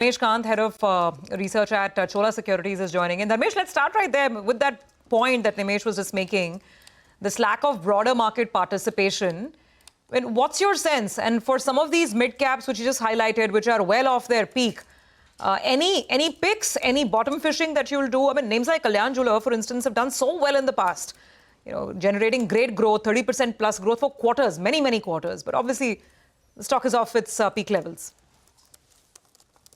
Dharmesh Kant, head of research at Chola Securities, is joining in. Dharmesh, let's start right there with that point that Nimesh was just making, this lack of broader market participation. What's your sense? And for some of these mid caps, which you just highlighted, which are well off their peak, any picks, any bottom fishing that you'll do? I mean, names like Kalyan Jeweler, for instance, have done so well in the past, generating great growth, 30% plus growth for quarters, many quarters. But obviously, the stock is off its peak levels.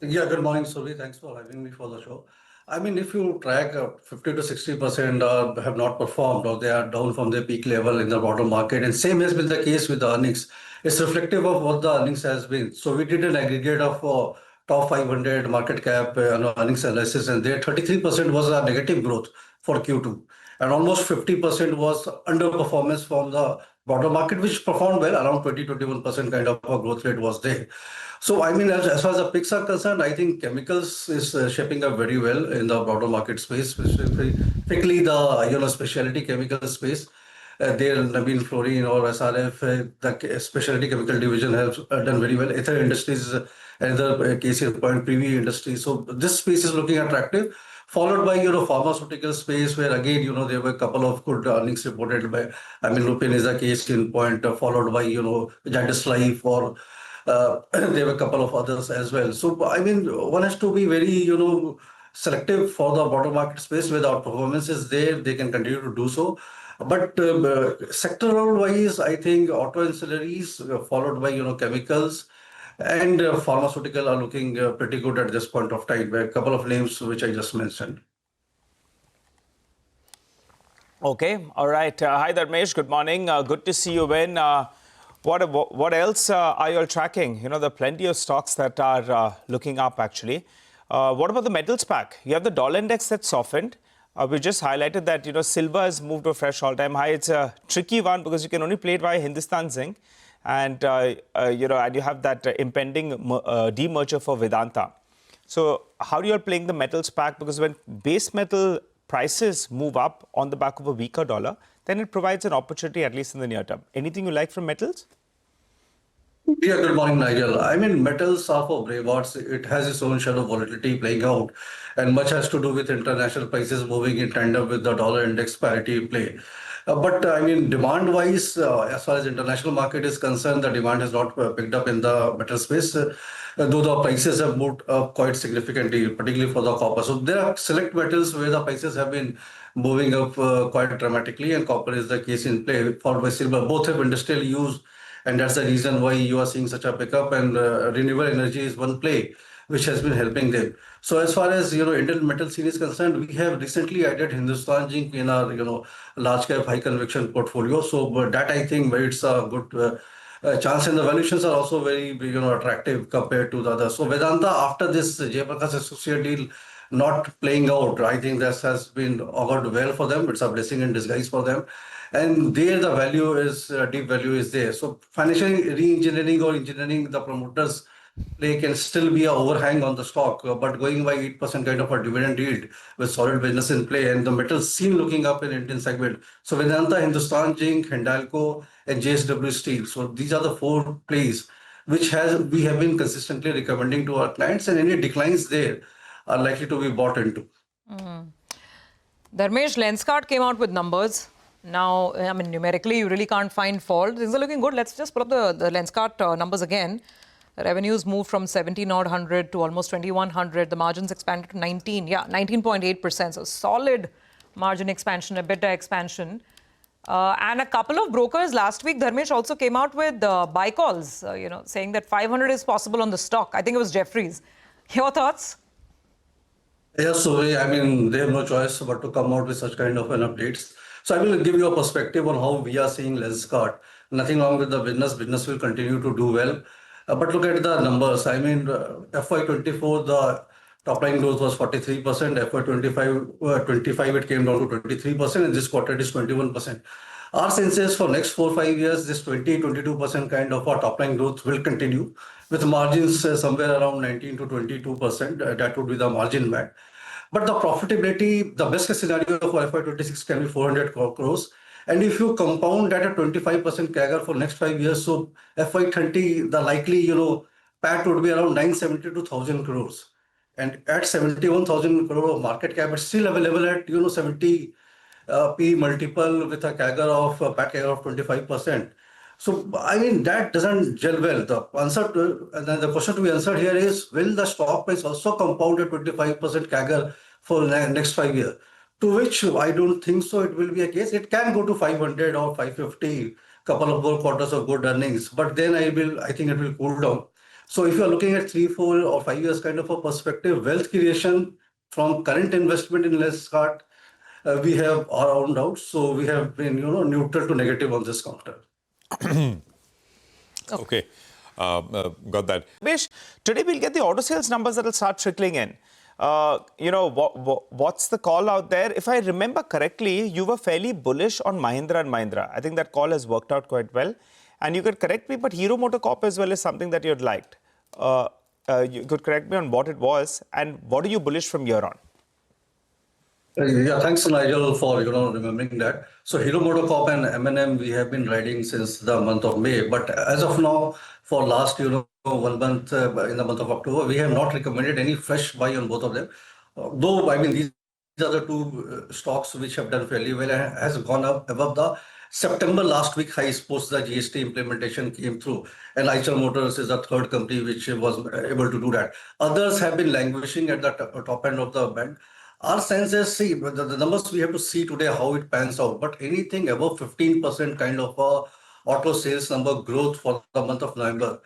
Yeah, good morning, Survi. Thanks for having me for the show. I mean, if you track 50 to 60% have not performed or they are down from their peak level in the broader market, and same has been the case with the earnings. It's reflective of what the earnings has been. So we did an aggregate of top 500 market cap earnings analysis, and there 33% was a negative growth for Q2, and almost 50% was underperformance from the broader market, which performed well, around 20-21% kind of a growth rate was there. So, I mean, as far as the picks are concerned, I think chemicals is shaping up very well in the broader market space, specifically the specialty chemical space. There, I mean, fluorine or SRF, the specialty chemical division has done very well. Ether industries is another case in point, PV industry. So this space is looking attractive, followed by pharmaceutical space, where again there were a couple of good earnings reported by. I mean, Lupin is a case in point, followed by Jadis Life or. There were a couple of others as well. So, I mean, one has to be very, selective for the broader market space. Where the performance is there, they can continue to do so. But sectoral wise, I think auto ancillaries, followed by, chemicals and pharmaceutical are looking pretty good at this point of time. A couple of names which I just mentioned. Okay. All right. Hi, Dharmesh. Good morning. Good to see you in. What else are you all tracking? There are plenty of stocks that are looking up, actually. What about the metals pack? You have the dollar index that's softened. We just highlighted that, silver has moved to a fresh all-time high. It's a tricky one because you can only play it via Hindustan Zinc. And, and you have that impending demerger for Vedanta. So how are you all playing the metals pack? Because when base metal prices move up on the back of a weaker dollar, then it provides an opportunity, at least in the near term. Anything you like from metals? Yeah, good morning, Nigel. I mean, metals are for brave-hearts. It has its own share of volatility playing out, and much has to do with international prices moving in tandem with the dollar index parity play. But I mean, demand-wise, as far as international market is concerned, the demand has not picked up in the metal space, though the prices have moved up quite significantly, particularly for the copper. So there are select metals where the prices have been moving up quite dramatically, and copper is the case in play, followed by silver. Both have industrial use, and that's the reason why you are seeing such a pickup. And renewable energy is one play which has been helping them. So as far as Indian metal scene is concerned, we have recently added Hindustan Zinc in our large cap high conviction portfolio. So but that I think merits a good chance, and the valuations are also very attractive compared to the others. So Vedanta, after this Jayaprakash Associate deal not playing out, I think this has been augured well for them. It's a blessing in disguise for them. And there the value is, deep value is there. So financial re-engineering or engineering the promoters play can still be an overhang on the stock, but going by 8% kind of a dividend yield with solid business in play and the metal scene looking up in Indian segment. So Vedanta, Hindustan Zinc, Hindalco and JSW Steel. So these are the four plays which we have been consistently recommending to our clients, and any declines there are likely to be bought into. Dharmesh, Lenskart came out with numbers. Now, I mean, numerically, you really can't find fault. Things are looking good. Let's just put up the Lenskart numbers again. Revenues moved from 1,700 to almost 2,100. The margins expanded to 19.8%. So solid margin expansion, EBITDA expansion. And a couple of brokers last week, Dharmesh, also came out with buy calls, saying that 500 is possible on the stock. I think it was Jefferies. Your thoughts? Yes, so I mean, they have no choice but to come out with such kind of an updates. So I will give you a perspective on how we are seeing Lenskart. Nothing wrong with the business. Business will continue to do well. But look at the numbers. I mean, FY24, the top line growth was 43%. FY25 it came down to 23%. And this quarter it is 21%. Our sense is for next 4-5 years, this 22% kind of a top line growth will continue with margins somewhere around 19 to 22%. That would be the margin band. But the profitability, the best case scenario for FY26 can be 400 crores. And if you compound that at 25% CAGR for next 5 years, so FY30, the likely, PAT would be around 970 to 1,000 crores. And at 71,000 crore of market cap, it's still available at 70 P multiple with a CAGR of PAT CAGR of 25%. So I mean that doesn't gel well. The question to be answered here is: will the stock price also compound at 25% CAGR for the next 5 years? To which I don't think so. It will be a case. It can go to 500 or 550, couple of more quarters of good earnings, but then I think it will cool down. So if you are looking at 3, 4, or 5 years kind of a perspective, wealth creation from current investment in Lenskart, we have our own doubts. So we have been, neutral to negative on this counter. Okay, got that. Dharmesh, today we'll get the auto sales numbers that will start trickling in. What's the call out there? If I remember correctly, you were fairly bullish on Mahindra & Mahindra. I think that call has worked out quite well. And you could correct me, but Hero MotoCorp as well is something that you'd liked. You could correct me on what it was and what are you bullish from here on? Yeah, thanks, Nigel, for remembering that. So Hero MotoCorp and M&M we have been riding since the month of May, but as of now, for last 1 month in the month of October, we have not recommended any fresh buy on both of them. Though I mean these are the two stocks which have done fairly well and has gone up above the September last week highs post the GST implementation came through. And Eicher Motors is the third company which was able to do that. Others have been languishing at the top end of the band. Our sense is, see, the numbers we have to see today how it pans out, but anything above 15% kind of auto sales number growth for the month of November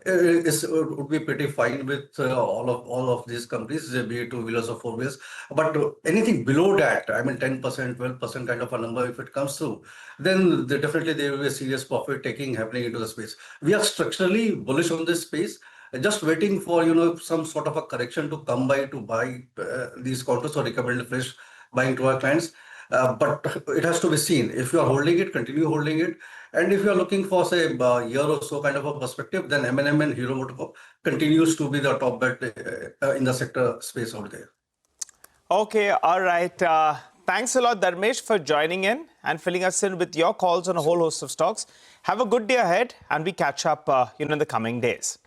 would be pretty fine with all of these companies, be it two-wheelers or four-wheelers. But anything below that, I mean 10%, 12% kind of a number, if it comes through, then definitely there will be a serious profit taking happening into the space. We are structurally bullish on this space, just waiting for some sort of a correction to come by to buy these counters or recommend fresh buying to our clients. But it has to be seen. If you are holding it, continue holding it. And if you are looking for, say, a year or so kind of a perspective, then M&M and Hero MotoCorp continues to be the top bet in the sector space out there. Okay, all right. Thanks a lot, Dharmesh, for joining in and filling us in with your calls on a whole host of stocks. Have a good day ahead, and we catch up in the coming days.